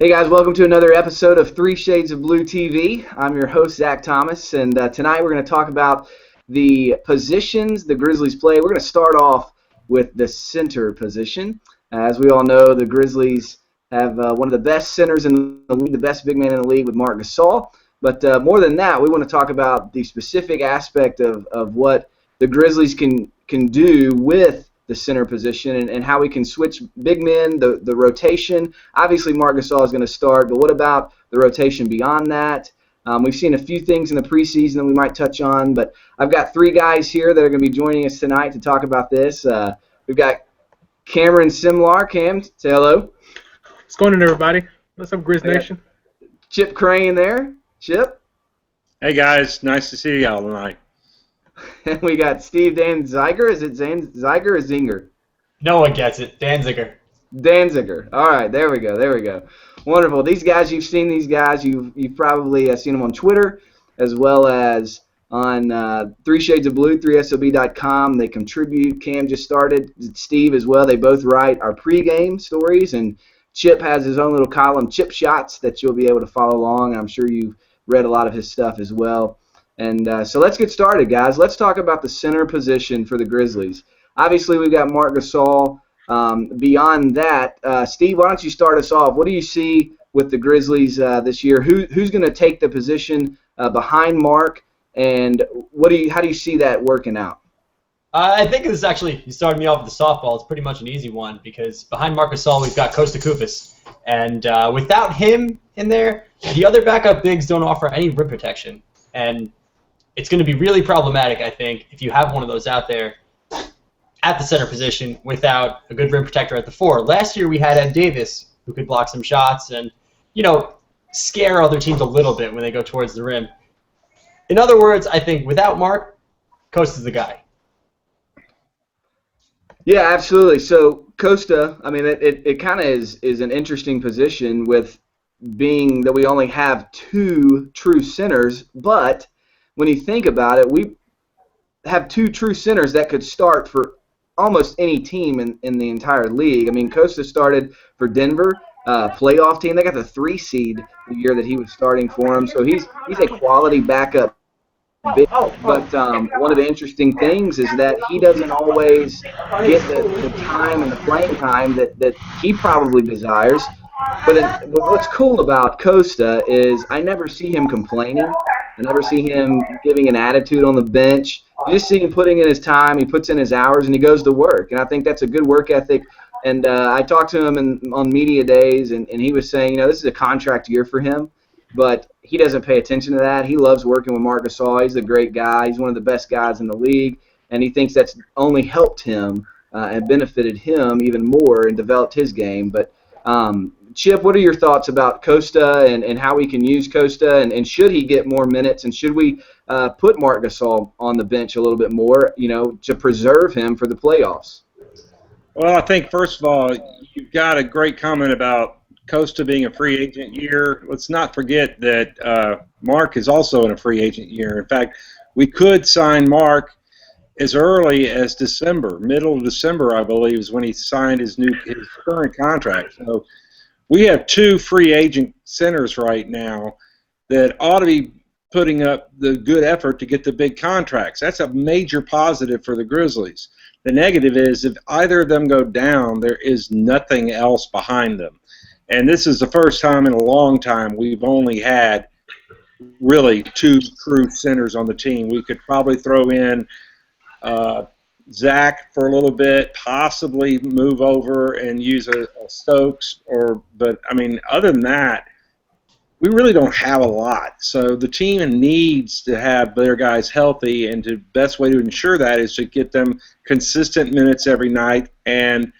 Hey guys, welcome to another episode of 3 Shades of Blue TV. I'm your host, Zach Thomas, and tonight we're going to talk about the positions the Grizzlies play. We're going to start off with the center position. As we all know, the Grizzlies have one of the best centers in the league, the best big man in the league with Marc Gasol. But more than that, we want to talk about the specific aspect of what the Grizzlies can do with the center position and how we can switch big men, the rotation. Obviously, Marc Gasol is going to start, but what about the rotation beyond that? We've seen a few things in the preseason that we might touch on, but I've got three guys here that are going to be joining us tonight to talk about this. We've got Cameron Simlar. Cam, say hello. What's going on, everybody? What's up, Grizz Nation? Chip Crane there. Chip. Hey, guys. Nice to see y'all tonight. And we got Steve Danziger. Is it Ziger or Zinger? No one gets it. Danziger. Danziger. All right, there we go. Wonderful. These guys, you've seen these guys. You've probably seen them on Twitter as well as on 3 Shades of Blue, 3SOBtv.com. They contribute. Cam just started. Steve as well. They both write our pregame stories, and Chip has his own little column, Chip Shots, that you'll be able to follow along. I'm sure you've read a lot of his stuff as well. And so let's get started, guys. Let's talk about the center position for the Grizzlies. Obviously, we've got Marc Gasol. Beyond that, Steve, why don't you start us off? What do you see with the Grizzlies this year? Who's going to take the position behind Marc, and how do you see that working out? I think this actually, you started me off with the softball. It's pretty much an easy one because behind Marc Gasol, we've got Kosta Koufos. And without him in there, the other backup bigs don't offer any rim protection. And it's going to be really problematic, I think, if you have one of those out there at the center position without a good rim protector at the 4. Last year we had Ed Davis, who could block some shots and, scare other teams a little bit when they go towards the rim. In other words, I think without Marc, Kosta's the guy. Yeah, absolutely. So Kosta, I mean, it kind of is an interesting position with being that we only have two true centers, but when you think about it, we have two true centers that could start for almost any team in the entire league. I mean, Kosta started for Denver, playoff team. They got the 3 seed the year that he was starting for them, so he's a quality backup. But one of the interesting things is that he doesn't always get the time and the playing time that he probably desires. But what's cool about Kosta is I never see him complaining. I never see him giving an attitude on the bench. You just see him putting in his time, he puts in his hours, and he goes to work. And I think that's a good work ethic. And I talked to him on media days, and he was saying, this is a contract year for him. But he doesn't pay attention to that. He loves working with Marc Gasol. He's a great guy. He's one of the best guys in the league. And he thinks that's only helped him and benefited him even more and developed his game. But Chip, what are your thoughts about Kosta and how we can use Kosta, and should he get more minutes, and should we put Marc Gasol on the bench a little bit more, to preserve him for the playoffs? Well, I think, first of all, you've got a great comment about Kosta being a free agent year. Let's not forget that Marc is also in a free agent year. In fact, we could sign Marc as early as December, middle of December, I believe, is when he signed his current contract. So we have two free agent centers right now that ought to be putting up the good effort to get the big contracts. That's a major positive for the Grizzlies. The negative is if either of them go down, there is nothing else behind them. And this is the first time in a long time we've only had really two true centers on the team. We could probably throw in Zach for a little bit, possibly move over and use a Stokes, but I mean, other than that, we really don't have a lot. So the team needs to have their guys healthy, and the best way to ensure that is to get them consistent minutes every night and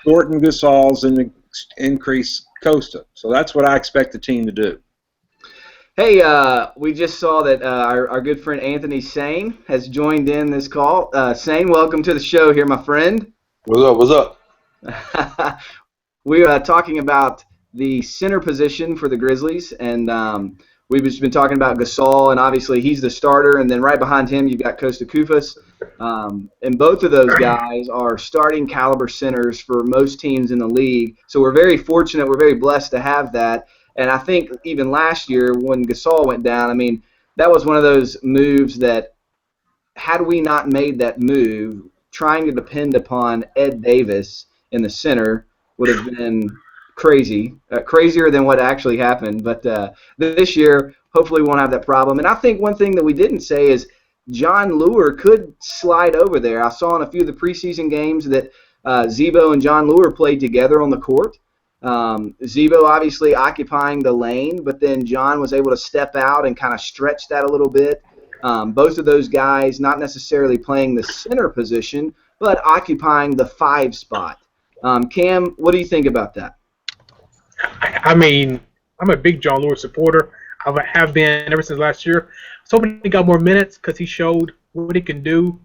shorten Gasol's and increase Kosta. So that's what I expect the team to do. Hey, we just saw that our good friend Anthony Sane has joined in this call. Sane, welcome to the show here, my friend. What's up? We are talking about the center position for the Grizzlies, and we've just been talking about Gasol, and obviously he's the starter, and then right behind him you've got Kosta Koufos. And both of those guys are starting caliber centers for most teams in the league. So we're very fortunate, we're very blessed to have that. And I think even last year when Gasol went down, I mean, that was one of those moves that, had we not made that move, trying to depend upon Ed Davis in the center would have been crazy, crazier than what actually happened. But this year, hopefully we won't have that problem. And I think one thing that we didn't say is John Lure could slide over there. I saw in a few of the preseason games that Zebo and John Lure played together on the court. Zebo obviously occupying the lane, but then John was able to step out and kind of stretch that a little bit. Both of those guys not necessarily playing the center position, but occupying the 5 spot. Cam, what do you think about that? I mean, I'm a big John Lewis supporter. I have been ever since last year. I was hoping he got more minutes because he showed what he can do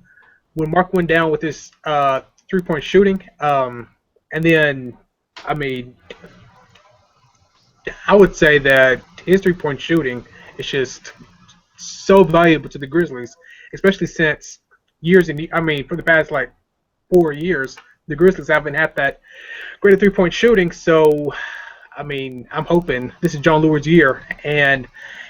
when Mark went down with his 3-point shooting. And then, I mean, I would say that his 3-point shooting is just so valuable to the Grizzlies, especially since for the past like 4 years, the Grizzlies haven't had that great 3-point shooting. So, I mean, I'm hoping this is John Lure's year. And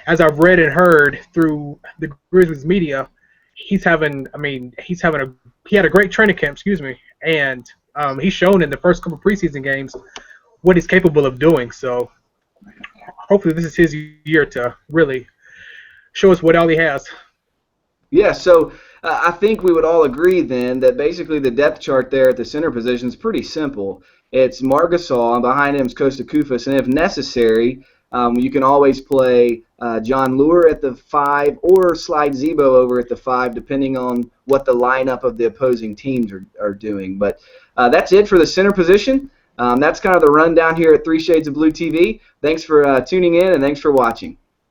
as I've read and heard through the Grizzlies media, he had a great training camp, and he's shown in the first couple preseason games what he's capable of doing. So, hopefully this is his year to really show us what all he has. Yeah, so I think we would all agree then that basically the depth chart there at the center position is pretty simple. It's Marc Gasol, and behind him is Kosta Koufos, and if necessary, you can always play John Lure at the 5 or slide Zebo over at the 5, depending on what the lineup of the opposing teams are doing. But that's it for the center position. That's kind of the rundown here at 3 Shades of Blue TV. Thanks for tuning in, and thanks for watching.